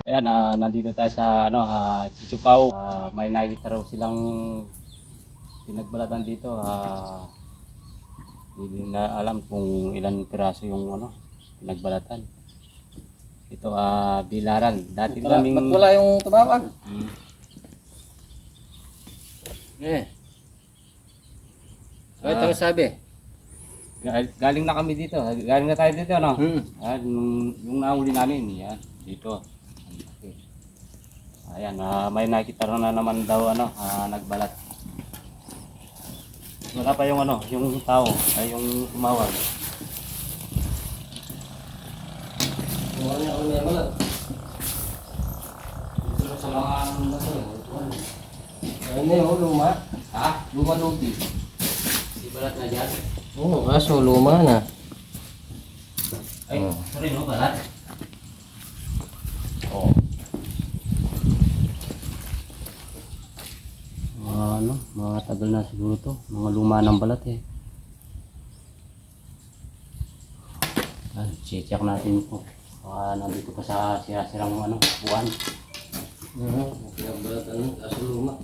Ayan, nandito tayo sa Sisupaw. May nakikita raw silang pinagbalatan dito. Hindi na alam kung ilan piraso yung pinagbalatan. Ito bilaran. Dati kaming Ba't wala yung tumawag? Eh. Kahit ano sabi? Galing na kami dito. Galing na tayo dito, no? Hmm. Yung nahuli namin, yan, dito. Okay. Ayan, may nakita na naman daw, nagbalat. Wala pa yung yung tao, ay yung tumawag. Wala niya kung may malat. Dito sa mga Ayun na yung luma. Luma-lumpi. Di balat na dyan. Oo, kaso luma na. Ay, sorry, no, balat. Oo. Mga tagal na siguro to. Mga luma ng balat eh. Check natin po. Nandito pa sa sirang buwan. Pinagbalatan, kaso luma.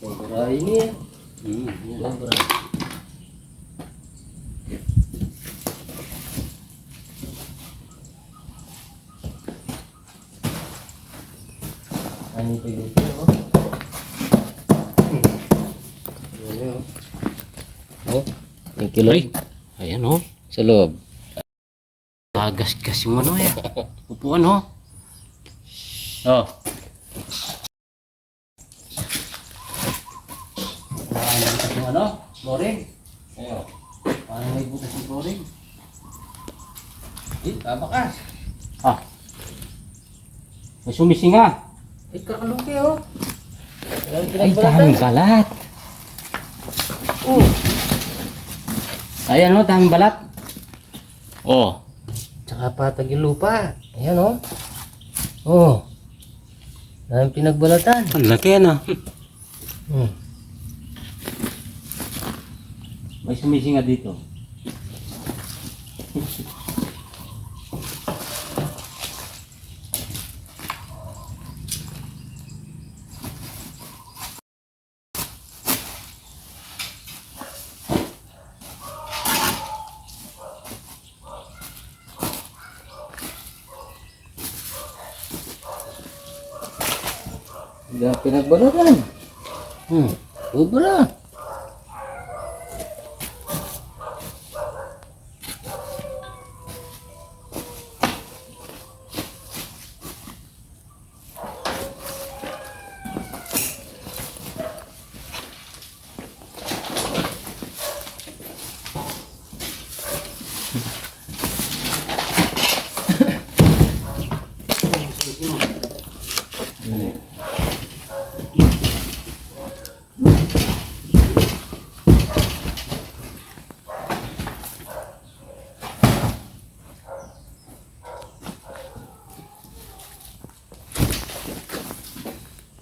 Sobra ini ya. Sobra. Ano ito dito? Oh, yung kilo. Ayan oh. Sa loob. Gas-gas yung eh. Upuan oh. Oh. Yung flooring. Ayun. Paano may butas yung flooring? Tabakas. May sumisinga. Kakaluki oh. Ay, daming balat. Ayan daming balat. Oh. Tsaka patag yung lupa. Ayan oh. Oh. Daming pinagbalatan. Ang laki May sumisinga dito. Daming pinagbalatan. Sobra.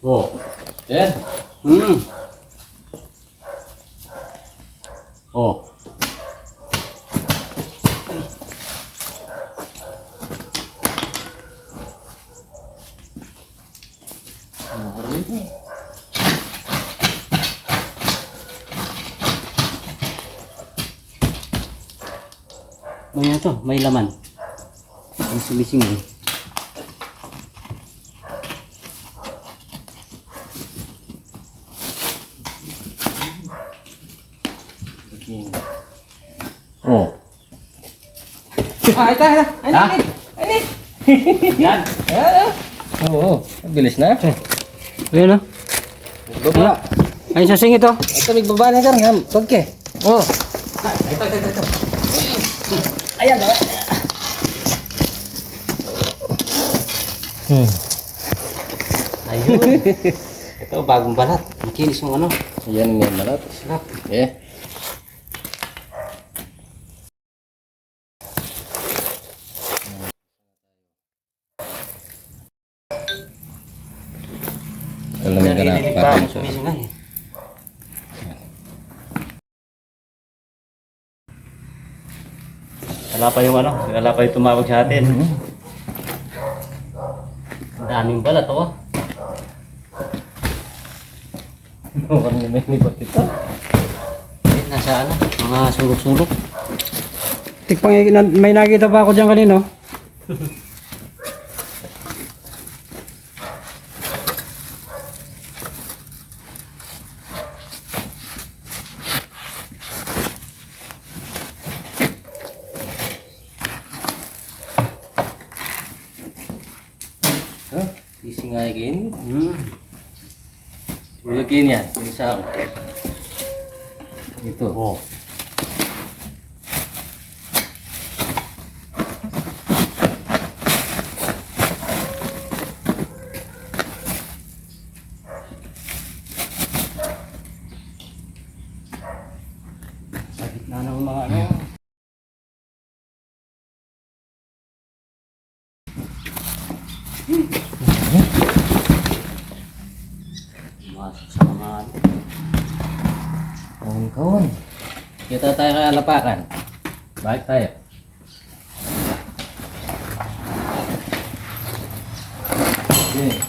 Oh. Yan. Oh. May laman. Ang sumising eh. Oh. Ito. Ay, Yan. Oo. Bilis na. Ayan oh. Baba. Ay, sasing ito. Ito, may baba na ka. Pagke. Oo. Ito. Ayan. Ayun. Ito, bagong balat. Makinis yung Yan may malat. sarap. Alam mo Narinig pa ka ang na. sumisinga eh. Wala pa yung ano, wala pa yung tumawag sa atin. Ang daming balat, oh. Mukhang may nipot ito. Nasa ano, mga sulok-sulok. Tikpang may nakita pa ako dyan kanino. Sisingagin. Ulagin yan. Isa. Ito. Oh. Sa gitna ng mga ano. Masuk sa mga ano. Kawan-kawan. Kita tayo kay alapakan. Balik tayo. Okay.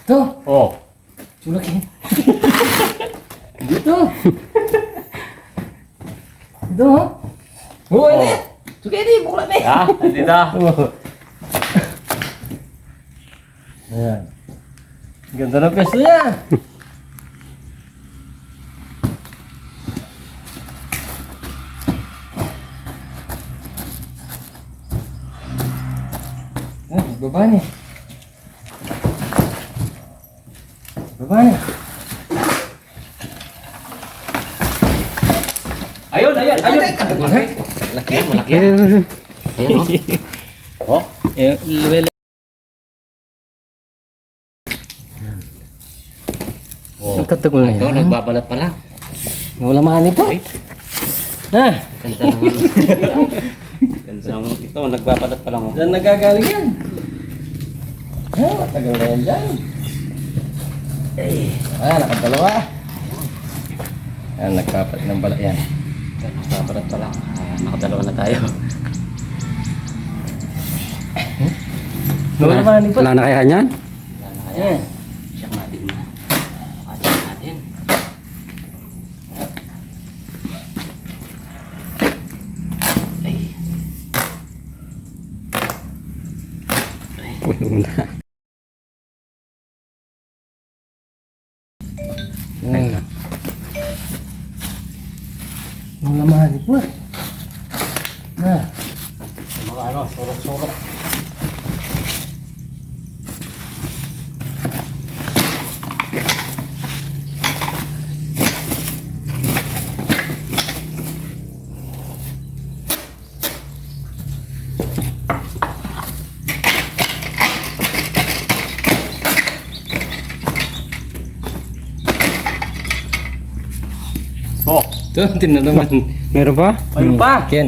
Tuh, Oh. sulakin. Dito. Dito. Oh, ini. Suka ini buka nih. Ah, dito. Ayan. Ganda ng pwesto niya. Baba nih. Baba nih. Ayun, ayun, ayun. Laki, malaki. Ayun, Oh. Oh. Katagol na Ito, yan. nagbabalat pa lang. Wala mani po. Ah, Ganda naman. Ganda naman. Ito, nagbabalat pa lang. Oh. saan nagagaling yan? Ah, matagal na yan dyan. Nakadalawa. Nagpapat ng bala yan. Nagbabalat pa lang. Nakadalawa na tayo. Wala mani po. Wala na kaya niyan? Wala na kaya. Siyak natin na. Siyak natin. Ay. Uy, una. Wala mani po. Ah. Mga ano, surok-surok. Oh, Ito, tinalaman. Meron pa? ayun pa. Ken.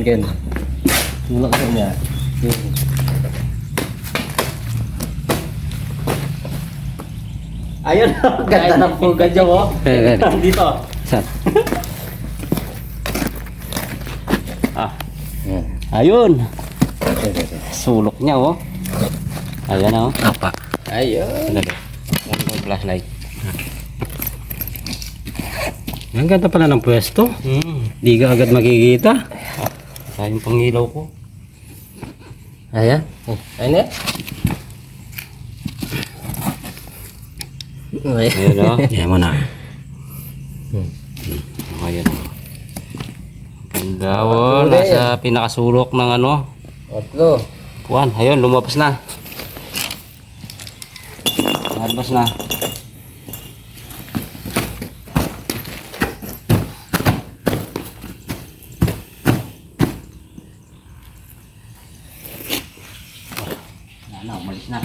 Tulak ko niya. Ayun, ganda ng pulga dyan, oh. Dito. Saan? Ah, ayun. Sulok niya, oh. Ayan, oh. Apa? Ayun. Sandali. Ano yung flashlight? Ang ganda pala ng pwesto. Di ka agad makikita. Sayang pangilaw ko. Ayan. Ayan eh. Ayun, oh. Yan mo na. Ayan, oh. Ganda, oh. Nasa pinakasulok ng ano. Otlo. Kuwan, ayun, lumabas na. Lumabas na. Ano, umalis na.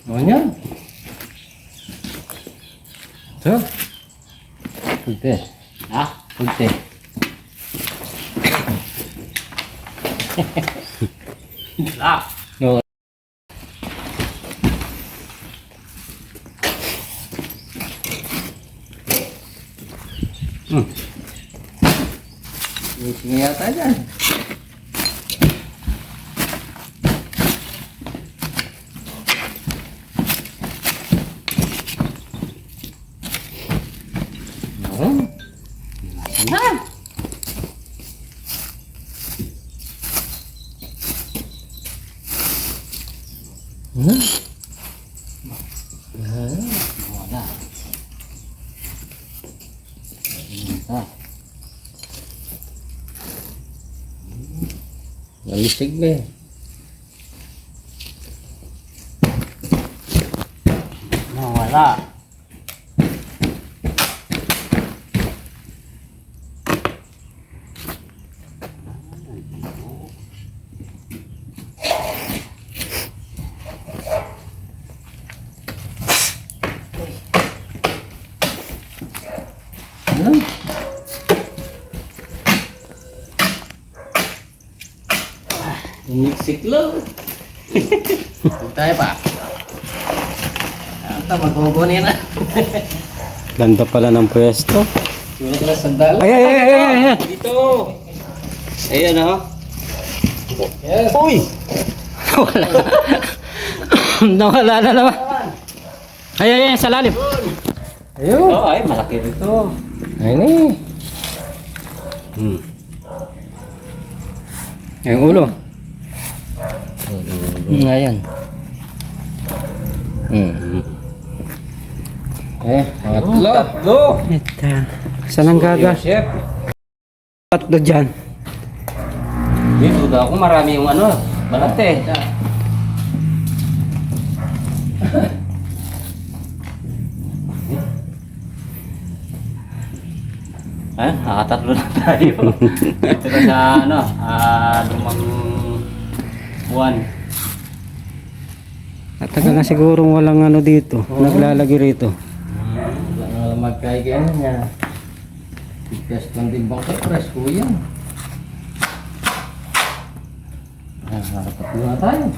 O yan. Ito Ito. Punti. Ha? Punti. Ah! Oo. May singa yata dyan. Oo. Wala. Ah. Nalisig ba eh. Wala. Ano? Umiksik lang. Tayo pa. Ata, magkukunin na. Ganda pala ng pwesto. Sulit na sandal. Ay, ay, ay, ay, ay, ay. Dito! Ayan oh. Yes. Uy! Wala. Nawala na naman. Ay, ay, ay, sa lalim. Ayun. Oh, ay, malaki rito. Ayun eh. Hmm. Ay, yung ulo. Ngayon. Tatlo. Tatlo! Ito. Saan ang gaga? Chef. Tatlo dyan. Dito daw kung marami yung ano, balat eh. Ah, nakatatlo na tayo. Ito na sa ano, lumang buwan. Matagal na siguro walang ano dito. Naglalagay rito. Wala na magkaigan niya. Tigas ng timbang ko, presko yan. Tatlo na tayo.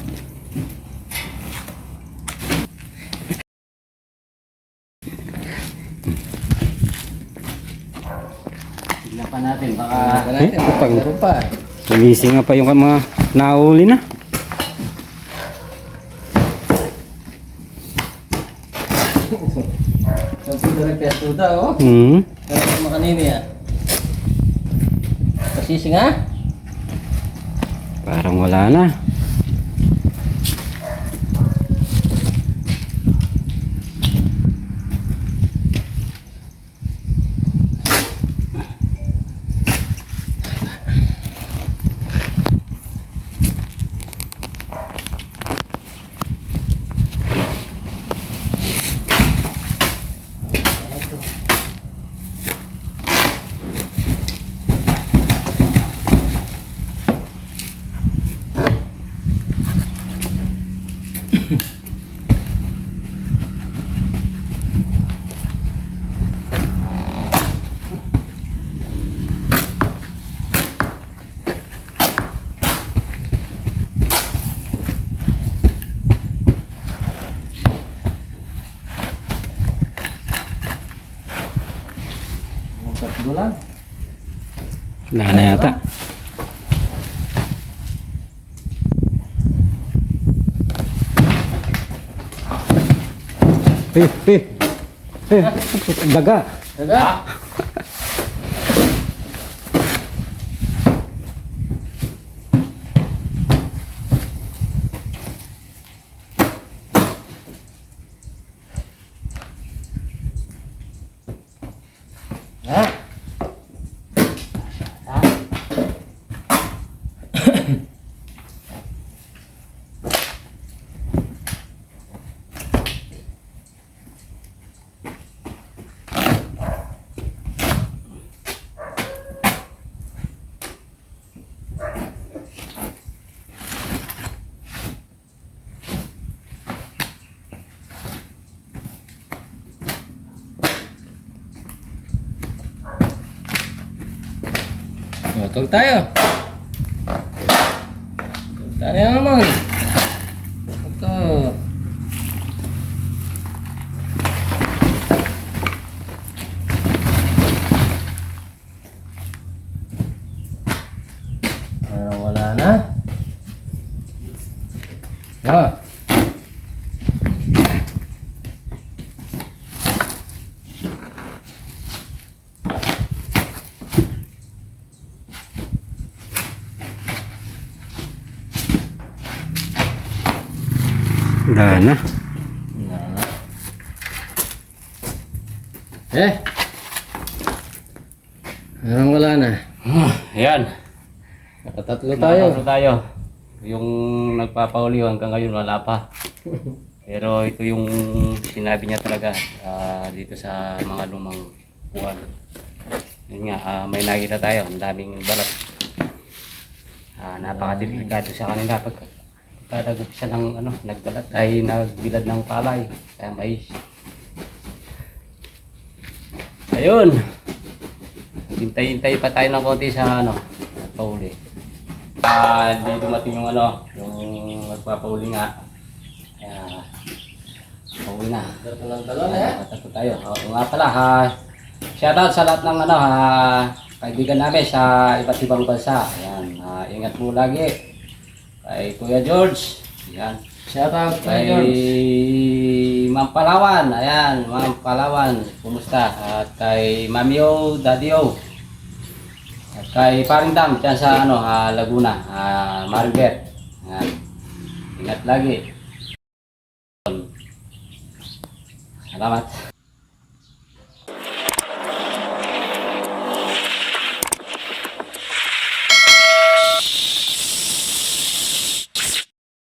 Tignan pa natin, baka... Meron pa. Gumising nga pa yung mga nahuli na. Sabi ko rin pesto daw. Hmm. Pero mga kanina yan. Pasising ha? Parang wala na. Tatlo lang. Wala na yata. Daga. Daga? Ha? Tug tayo. Tayo naman. Ito. Wala na. Ah. Wala na. Wala na. Ayan. Nakatatlo tayo. Nakatapos tayo. Yung nagpapahuli hanggang ngayon wala pa. Pero ito yung sinabi niya talaga dito sa mga lumang buwan. Yun nga, may nakita tayo. Ang daming balat. Napakadelikado sa kanila pag nag-upisa ng nagbalat ay nagbilad ng palay. Kaya mais. Ayun. Hintay-hintay pa tayo ng konti sa pahuli. Hindi dumating yung yung magpapahuli nga. Kaya, pauwi na. Tatlo tayo. Oo nga pala, shoutout sa lahat ng kaibigan namin sa iba't ibang bansa. Ayan, ingat mo lagi. Kay Kuya George. Ayan. Shoutout Kay kay George. Ma'am Palawan. Ayan, Ma'am Palawan. Kumusta? At kay Mamio, Daddy-O. At kay Parindam dyan sa Laguna, Maribet. Ayan. Ingat lagi. Salamat.